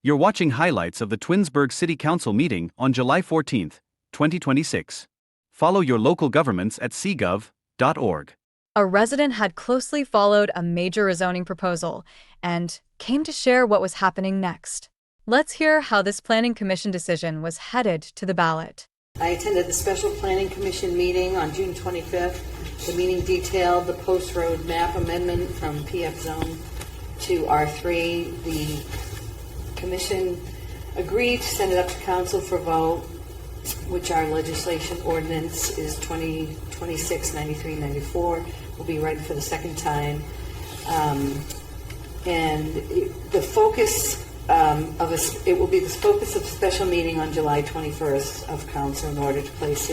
You're watching highlights of the Twinsburg City Council meeting on July 14, 2026. Follow your local governments at cgov.org. A resident had closely followed a major rezoning proposal and came to share what was happening next. Let's hear how this Planning Commission decision was headed to the ballot. I attended the special Planning Commission meeting on June 25th. The meeting detailed the Post Road map amendment from PF zone to R3. The Commission agreed to send it up to Council for vote, which our legislation ordinance is 2026-93-94, will be read for the second time. The focus it will be the focus of a special meeting on July 21st of Council in order to place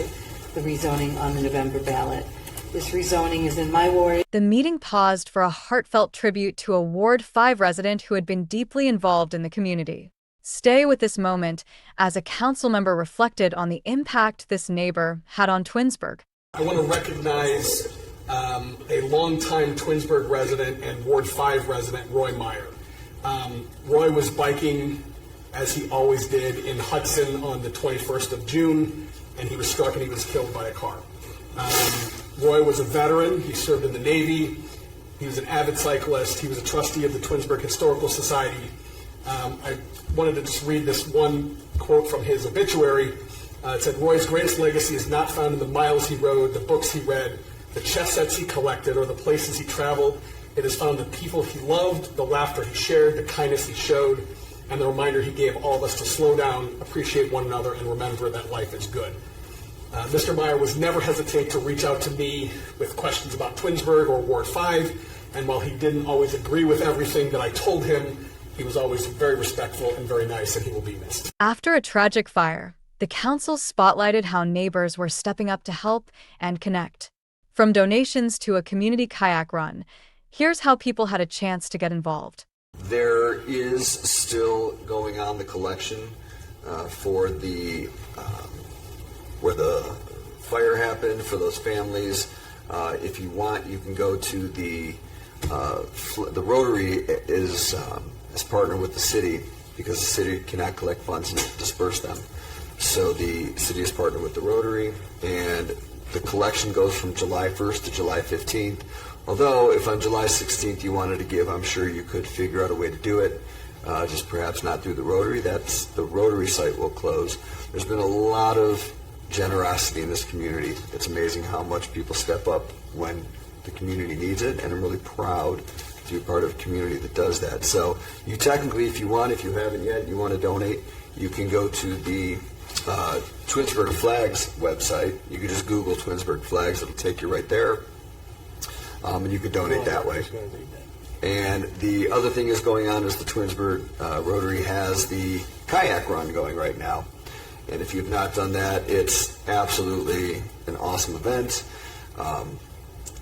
the rezoning on the November ballot. This rezoning is in my ward. The meeting paused for a heartfelt tribute to a Ward 5 resident who had been deeply involved in the community. Stay with this moment as a council member reflected on the impact this neighbor had on Twinsburg. I want to recognize a longtime Twinsburg resident and Ward 5 resident, Roy Meyer. Roy was biking, as he always did, in Hudson on the 21st of June, and he was struck and he was killed by a car. Roy was a veteran. He served in the Navy. He was an avid cyclist. He was a trustee of the Twinsburg Historical Society. I wanted to just read this one quote from his obituary. It said, "Roy's greatest legacy is not found in the miles he rode, the books he read, the chess sets he collected, or the places he traveled. It is found in the people he loved, the laughter he shared, the kindness he showed, and the reminder he gave all of us to slow down, appreciate one another, and remember that life is good." Mr. Meyer was never hesitate to reach out to me with questions about Twinsburg or Ward 5, and while he didn't always agree with everything that I told him, he was always very respectful and very nice, and he will be missed. After a tragic fire, the council spotlighted how neighbors were stepping up to help and connect. From donations to a community kayak run, here's how people had a chance to get involved. There is still going on the collection for the where the fire happened, for those families. If you want, you can go to the Rotary is partnered with the city because the city cannot collect funds and disperse them. So the city is partnered with the Rotary, and the collection goes from July 1st to July 15th. Although, if on July 16th you wanted to give, I'm sure you could figure out a way to do it, just perhaps not through the Rotary. The Rotary site will close. There's been a lot of generosity in this community. It's amazing how much people step up when the community needs it, and I'm really proud to be part of a community that does that. So you technically, if you haven't yet, you want to donate, you can go to the Twinsburg Flags website. You can just Google Twinsburg Flags. It'll take you right there. And you could donate that way. And the other thing is going on is the Twinsburg Rotary has the kayak run going right now. And if you've not done that, it's absolutely an awesome event. A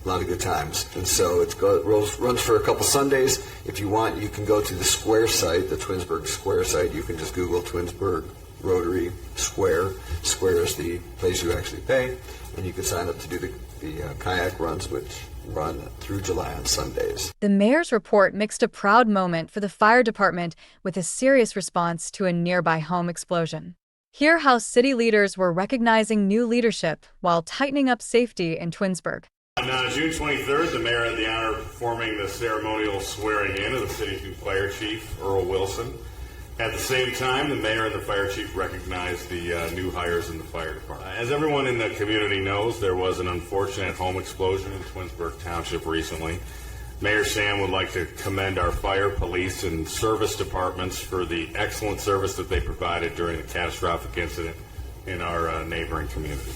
lot of good times. And so it runs for a couple Sundays. If you want, you can go to the Square site, the Twinsburg Square site. You can just Google Twinsburg Rotary Square. Square is the place you actually pay. And you can sign up to do the kayak runs, which run through July on Sundays. The mayor's report mixed a proud moment for the fire department with a serious response to a nearby home explosion. Hear how city leaders were recognizing new leadership while tightening up safety in Twinsburg. On June 23rd, the mayor had the honor of performing the ceremonial swearing in of the city's new fire chief, Earl Wilson. At the same time, the mayor and the fire chief recognized the new hires in the fire department. As everyone in the community knows, there was an unfortunate home explosion in Twinsburg Township recently. Mayor Sam would like to commend our fire, police, and service departments for the excellent service that they provided during the catastrophic incident in our neighboring community.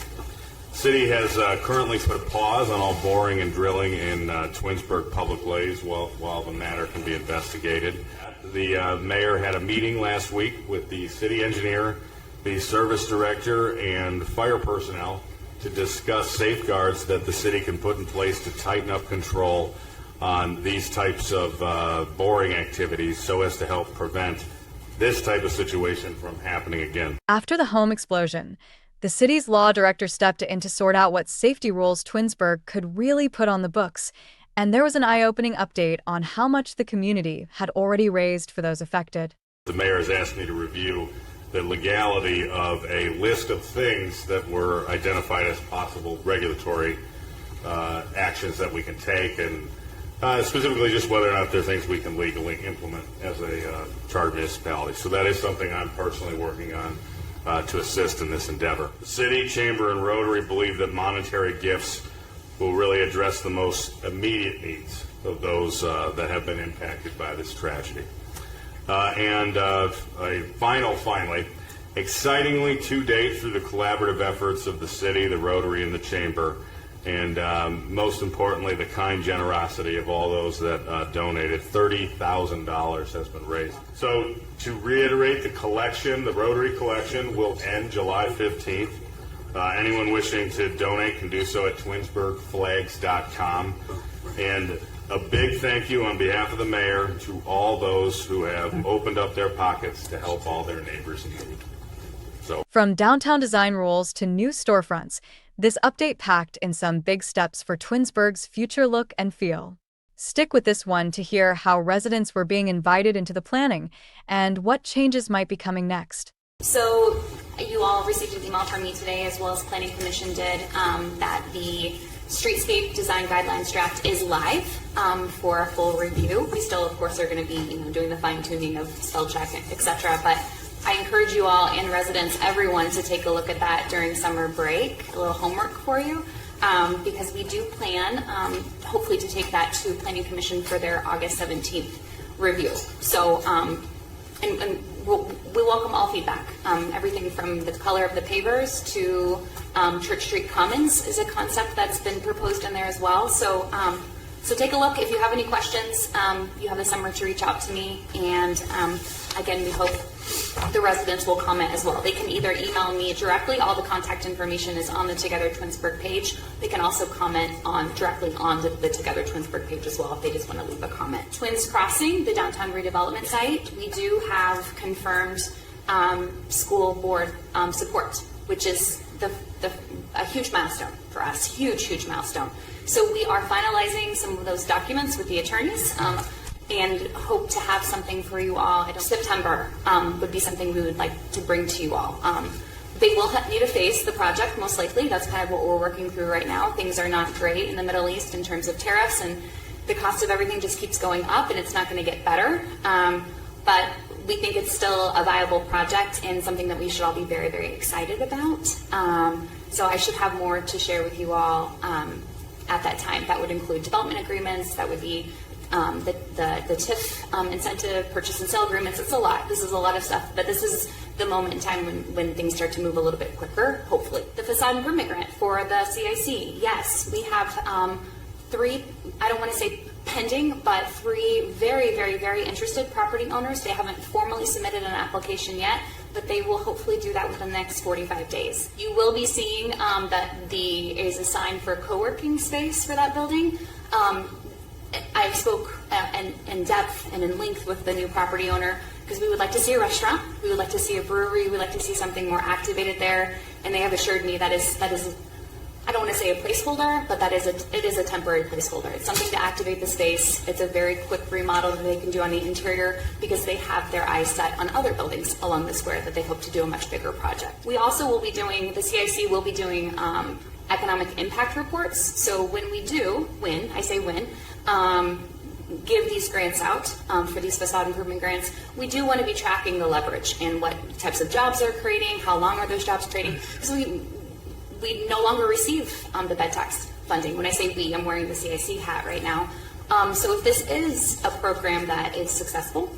The city has currently put a pause on all boring and drilling in Twinsburg public ways while the matter can be investigated. The mayor had a meeting last week with the city engineer, the service director, and fire personnel to discuss safeguards that the city can put in place to tighten up control on these types of boring activities so as to help prevent this type of situation from happening again. After the home explosion, the city's law director stepped in to sort out what safety rules Twinsburg could really put on the books, and there was an eye-opening update on how much the community had already raised for those affected. The mayor has asked me to review the legality of a list of things that were identified as possible regulatory actions that we can take, and specifically just whether or not they're things we can legally implement as a chartered municipality. So that is something I'm personally working on to assist in this endeavor. The city, chamber, and Rotary believe that monetary gifts will really address the most immediate needs of those that have been impacted by this tragedy. Finally, excitingly to date, through the collaborative efforts of the city, the Rotary, and the chamber, and most importantly, the kind generosity of all those that donated, $30,000 has been raised. So to reiterate, the Rotary collection will end July 15th. Anyone wishing to donate can do so at twinsburgflags.com. And a big thank you on behalf of the mayor to all those who have opened up their pockets to help all their neighbors in need. From downtown design rules to new storefronts, this update packed in some big steps for Twinsburg's future look and feel. Stick with this one to hear how residents were being invited into the planning and what changes might be coming next. So you all received an email from me today, as well as Planning Commission did, that the streetscape design guidelines draft is live for a full review. We still, of course, are going to be doing the fine tuning of spell check, etc. But I encourage you all and residents, everyone, to take a look at that during summer break. A little homework for you, because we do plan, hopefully, to take that to Planning Commission for their August 17th review. So, and we welcome all feedback. Everything from the color of the pavers to Church Street Commons is a concept that's been proposed in there as well. So, so take a look. If you have any questions, you have the summer to reach out to me. And again, we hope the residents will comment as well. They can either email me directly. All the contact information is on the Together Twinsburg page. They can also comment directly on the Together Twinsburg page as well if they just want to leave a comment. Twins Crossing, the downtown redevelopment site, we do have confirmed school board support, which is a huge milestone for us. Huge milestone. So we are finalizing some of those documents with the attorneys. And hope to have something for you all. September would be something we would like to bring to you all. They will need to face the project, most likely. That's kind of what we're working through right now. Things are not great in the Middle East in terms of tariffs, and the cost of everything just keeps going up, and it's not going to get better. But we think it's still a viable project and something that we should all be very, very excited about. So I should have more to share with you all at that time. That would include development agreements. That would be the TIF incentive, purchase and sale agreements. It's a lot. This is a lot of stuff, but this is the moment in time when things start to move a little bit quicker, hopefully. The facade improvement grant for the CIC. Yes, we have 3, I don't want to say pending, but 3 very, very, very interested property owners. They haven't formally submitted an application yet, but they will hopefully do that within the next 45 days. You will be seeing that is a sign for co-working space for that building. I spoke in depth and in length with the new property owner because we would like to see a restaurant, we would like to see a brewery, we would like to see something more activated there, and they have assured me that is I don't want to say a placeholder, but it is a temporary placeholder. It's something to activate the space. It's a very quick remodel that they can do on the interior because they have their eyes set on other buildings along the square that they hope to do a much bigger project. We also will be doing, the CIC will be doing economic impact reports. So when I say when, give these grants out for these facade improvement grants, we do want to be tracking the leverage and what types of jobs they're creating, how long are those jobs creating, because we no longer receive the bed tax funding. When I say we, I'm wearing the CIC hat right now. So if this is a program that is successful,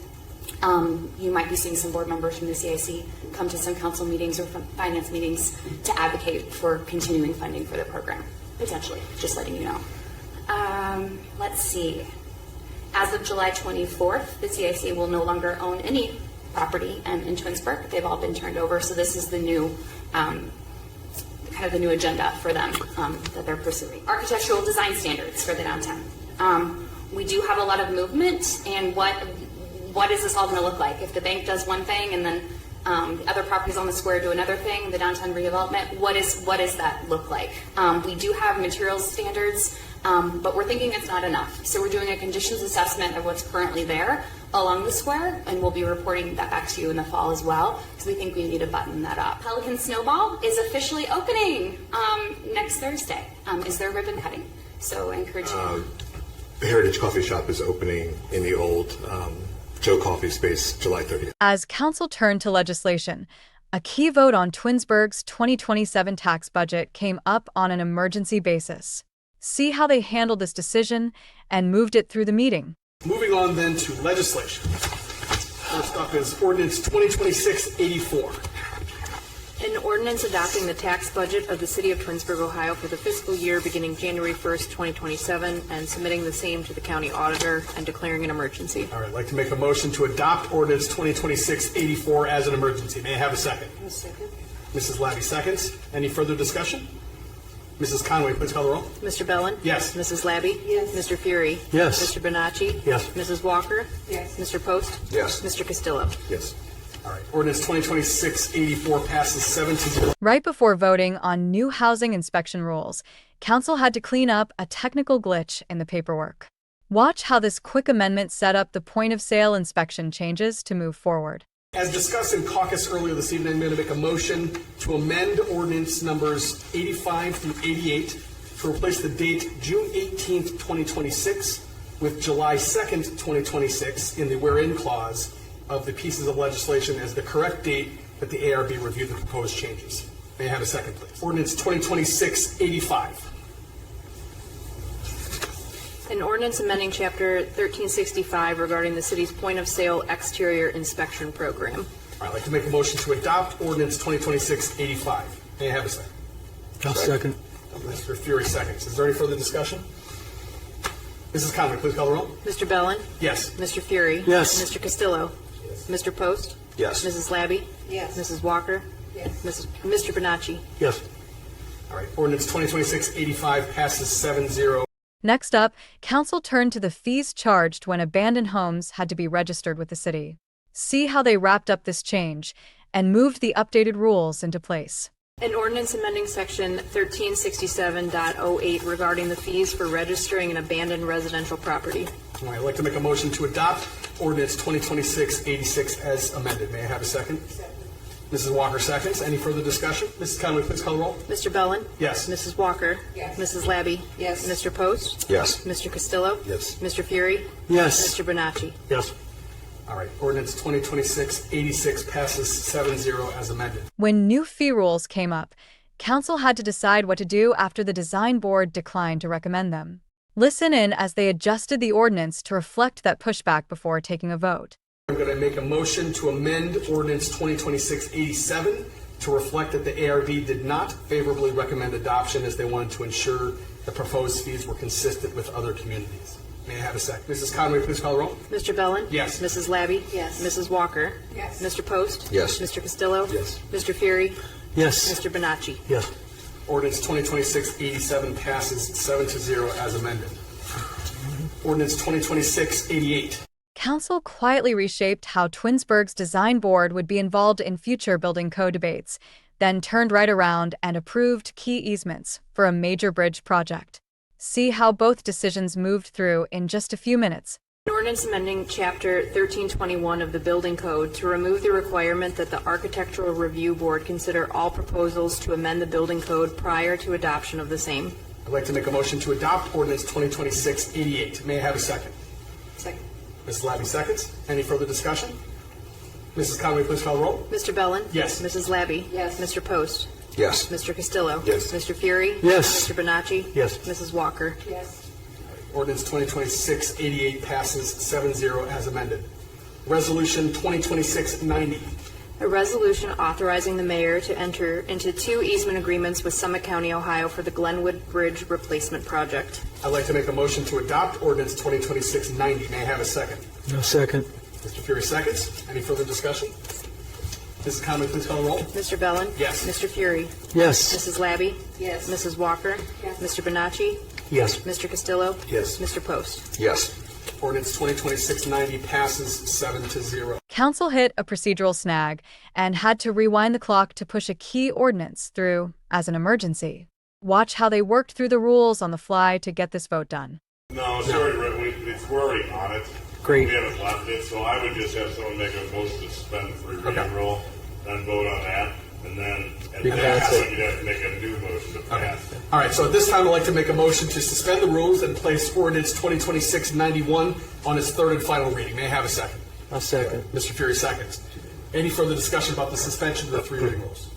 you might be seeing some board members from the CIC come to some council meetings or finance meetings to advocate for continuing funding for the program, potentially, just letting you know. Let's see. As of July 24th, the CIC will no longer own any property in Twinsburg. They've all been turned over, so this is the new kind of the new agenda for them that they're pursuing. Architectural design standards for the downtown. We do have a lot of movement, and what is this all going to look like? If the bank does one thing and then the other properties on the square do another thing, the downtown redevelopment, what does that look like? We do have materials standards, but we're thinking it's not enough. So we're doing a conditions assessment of what's currently there, along the square, and we'll be reporting that back to you in the fall as well, because we think we need to button that up. Pelican Snowball is officially opening next Thursday. Is there ribbon cutting? So I encourage you. The Heritage Coffee Shop is opening in the old Joe Coffee space July 30th. As council turned to legislation, a key vote on Twinsburg's 2027 tax budget came up on an emergency basis. See how they handled this decision and moved it through the meeting. Moving on then to legislation. First up is ordinance 2026-84. An ordinance adopting the tax budget of the City of Twinsburg, Ohio for the fiscal year beginning January 1st, 2027, and submitting the same to the county auditor and declaring an emergency. All right, I'd like to make a motion to adopt ordinance 2026-84 as an emergency. May I have a second? A second. Mrs. Labby seconds. Any further discussion? Mrs. Conway, please call the roll. Mr. Bellin? Yes. Mrs. Labby? Yes. Mr. Fury? Yes. Mr. Bonacci? Yes. Mrs. Walker? Yes. Mr. Post? Yes. Mr. Castillo? Yes. All right, ordinance 2026-84 passes 7-0. Right before voting on new housing inspection rules, council had to clean up a technical glitch in the paperwork. Watch how this quick amendment set up the point-of-sale inspection changes to move forward. As discussed in caucus earlier this evening, I'm going to make a motion to amend ordinance numbers 85 through 88 to replace the date June 18th, 2026 with July 2nd, 2026 in the wherein clause of the pieces of legislation as the correct date that the ARB reviewed the proposed changes. May I have a second, please? Ordinance 2026-85. An ordinance amending Chapter 1365 regarding the city's point-of-sale exterior inspection program. All right, I'd like to make a motion to adopt ordinance 2026-85. May I have a second? I'll second. Mr. Fury seconds. Is there any further discussion? Mrs. Conway, please call the roll. Mr. Bellin? Yes. Mr. Fury? Yes. Mr. Castillo? Mr. Post? Yes. Mrs. Labby? Yes. Mrs. Walker? Yes. Mr. Bonacci? Yes. All right, ordinance 2026-85 passes 7-0. Next up, council turned to the fees charged when abandoned homes had to be registered with the city. See how they wrapped up this change and moved the updated rules into place. An ordinance amending Section 1367.08 regarding the fees for registering an abandoned residential property. All right, I'd like to make a motion to adopt ordinance 2026-86 as amended. May I have a second? Mrs. Walker seconds. Any further discussion? Mrs. Conway, please call the roll. Mr. Bellin? Yes. Mrs. Walker? Yes. Mrs. Labby? Yes. Mr. Post? Yes. Mr. Castillo? Yes. Mr. Fury? Yes. Mr. Bonacci? Yes. All right, ordinance 2026-86 passes 7-0 as amended. When new fee rules came up, council had to decide what to do after the design board declined to recommend them. Listen in as they adjusted the ordinance to reflect that pushback before taking a vote. I'm going to make a motion to amend ordinance 2026-87 to reflect that the ARB did not favorably recommend adoption as they wanted to ensure the proposed fees were consistent with other communities. May I have a second? Mrs. Conway, please call the roll. Mr. Bellin? Yes. Mrs. Labby? Yes. Mrs. Walker? Yes. Mr. Post? Yes. Mr. Castillo? Yes. Mr. Fury? Yes. Mr. Bonacci? Yes. Ordinance 2026-87 passes 7-0 as amended. Ordinance 2026-88. Council quietly reshaped how Twinsburg's design board would be involved in future building code debates, then turned right around and approved key easements for a major bridge project. See how both decisions moved through in just a few minutes. An ordinance amending Chapter 1321 of the Building Code to remove the requirement that the Architectural Review Board consider all proposals to amend the building code prior to adoption of the same. I'd like to make a motion to adopt ordinance 2026-88. May I have a second? Second. Mrs. Labby seconds. Any further discussion? Mrs. Conway, please call the roll. Mr. Bellin? Yes. Mrs. Labby? Yes. Mr. Post? Yes. Mr. Castillo? Yes. Mr. Fury? Yes. Mr. Bonacci? Yes. Mrs. Walker? Yes. Ordinance 2026-88 passes 7-0 as amended. Resolution 2026-90. A resolution authorizing the mayor to enter into 2 easement agreements with Summit County, Ohio for the Glenwood Bridge Replacement Project. I'd like to make a motion to adopt ordinance 2026-90. May I have a second? No second. Mr. Fury seconds. Any further discussion? Mrs. Conway, please call the roll. Mr. Bellin? Yes. Mr. Fury? Yes. Mrs. Labby? Yes. Mrs. Walker? Yes. Mr. Bonacci? Yes. Mr. Castillo? Yes. Mr. Post? Yes. Ordinance 2026-90 passes 7-0. Council hit a procedural snag and had to rewind the clock to push a key ordinance through as an emergency. Watch how they worked through the rules on the fly to get this vote done. No, it's already written. We're already on it. Great. We haven't left it, so I would just have someone make a motion to suspend the three reading rule, then vote on that, and then at that point you'd have to make a new motion to pass. All right, so at this time, I'd like to make a motion to suspend the rules and place ordinance 2026-91 on its third and final reading. May I have a second? I'll second. Mr. Fury seconds. Any further discussion about the suspension of the three reading rules?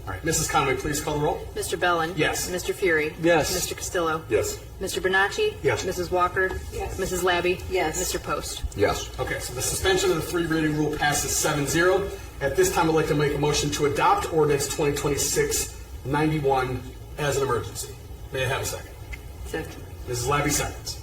All right, Mrs. Conway, please call the roll. Mr. Bellin? Yes. Mr. Fury? Yes. Mr. Castillo? Yes. Mr. Bernacci? Yes. Mrs. Walker? Yes. Mrs. Labby? Yes. Mr. Post? Yes. Okay, so the suspension of the three reading rule passes 7-0. At this time, I'd like to make a motion to adopt ordinance 2026-91 as an emergency. May I have a second? Second. Mrs. Labby seconds.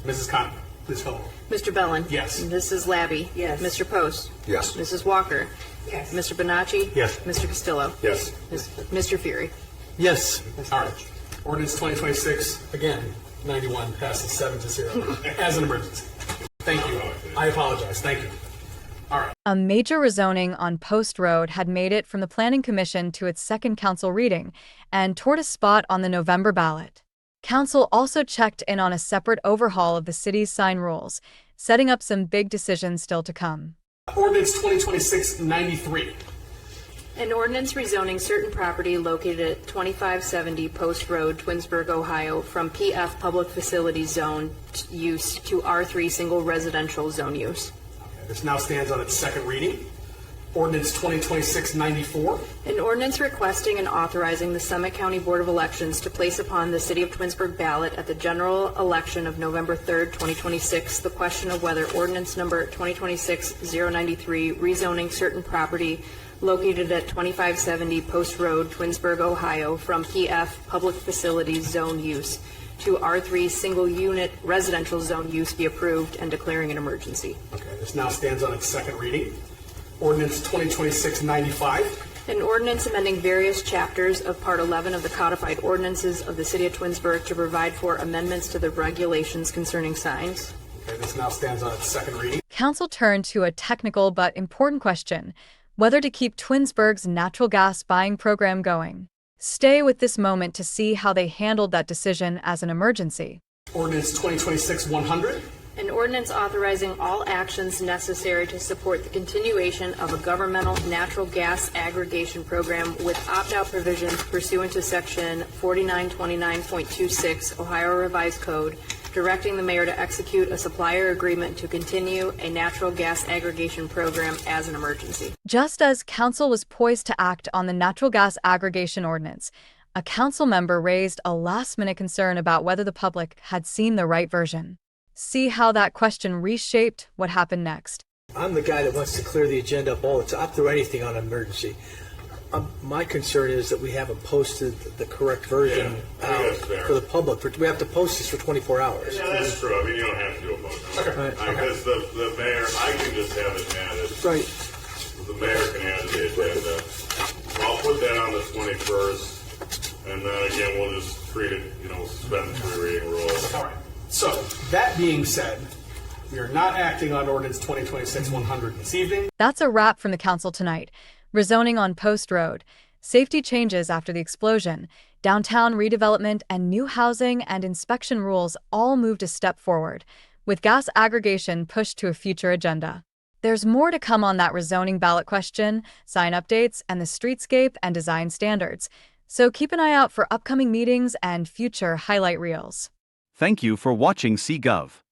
Mrs. Conway, please call the roll. Mr. Bellin? Yes. Mrs. Labby? Yes. Mr. Post? Yes. Mrs. Walker? Yes. Mr. Bernacci? Yes. Mr. Castillo? Yes. Mr. Fury? Yes. All right. Ordinance 2026, again, 91 passes 7-0 as an emergency. Thank you. I apologize. Thank you. All right. A major rezoning on Post Road had made it from the Planning Commission to its second council reading and toward a spot on the November ballot. Council also checked in on a separate overhaul of the city's sign rules, setting up some big decisions still to come. Ordinance 2026-93. An ordinance rezoning certain property located at 2570 Post Road, Twinsburg, Ohio, from PF Public Facilities Zone use to R3 Single Residential Zone use. This now stands on its second reading. Ordinance 2026-94. An ordinance requesting and authorizing the Summit County Board of Elections to place upon the City of Twinsburg ballot at the general election of November 3rd, 2026, the question of whether ordinance number 2026-093, rezoning certain property located at 2570 Post Road, Twinsburg, Ohio, from PF Public Facilities Zone use to R3 Single Unit Residential Zone use be approved and declaring an emergency. Okay, this now stands on its second reading. Ordinance 2026-95. An ordinance amending various chapters of Part 11 of the codified ordinances of the City of Twinsburg to provide for amendments to the regulations concerning signs. Okay, this now stands on its second reading. Council turned to a technical but important question: whether to keep Twinsburg's natural gas buying program going. Stay with this moment to see how they handled that decision as an emergency. Ordinance 2026-100. An ordinance authorizing all actions necessary to support the continuation of a governmental natural gas aggregation program with opt-out provisions pursuant to Section 4929.26 Ohio Revised Code, directing the mayor to execute a supplier agreement to continue a natural gas aggregation program as an emergency. Just as council was poised to act on the natural gas aggregation ordinance, a council member raised a last-minute concern about whether the public had seen the right version. See how that question reshaped what happened next. I'm the guy that wants to clear the agenda up all the time. I'll throw anything on an emergency. My concern is that we haven't posted the correct version out for the public. We have to post this for 24 hours. Yeah, that's true. I mean, you don't have to do a motion. Right. Because the mayor, I can just have it added. Right. The mayor can add to the agenda. I'll put that on the 21st, and then again, we'll just treat it, suspend the three reading rule. All right. So, that being said, we are not acting on ordinance 2026-100 this evening. That's a wrap from the council tonight. Rezoning on Post Road, safety changes after the explosion, downtown redevelopment, and new housing and inspection rules all moved a step forward, with gas aggregation pushed to a future agenda. There's more to come on that rezoning ballot question, sign updates, and the streetscape and design standards. So keep an eye out for upcoming meetings and future highlight reels. Thank you for watching CGov.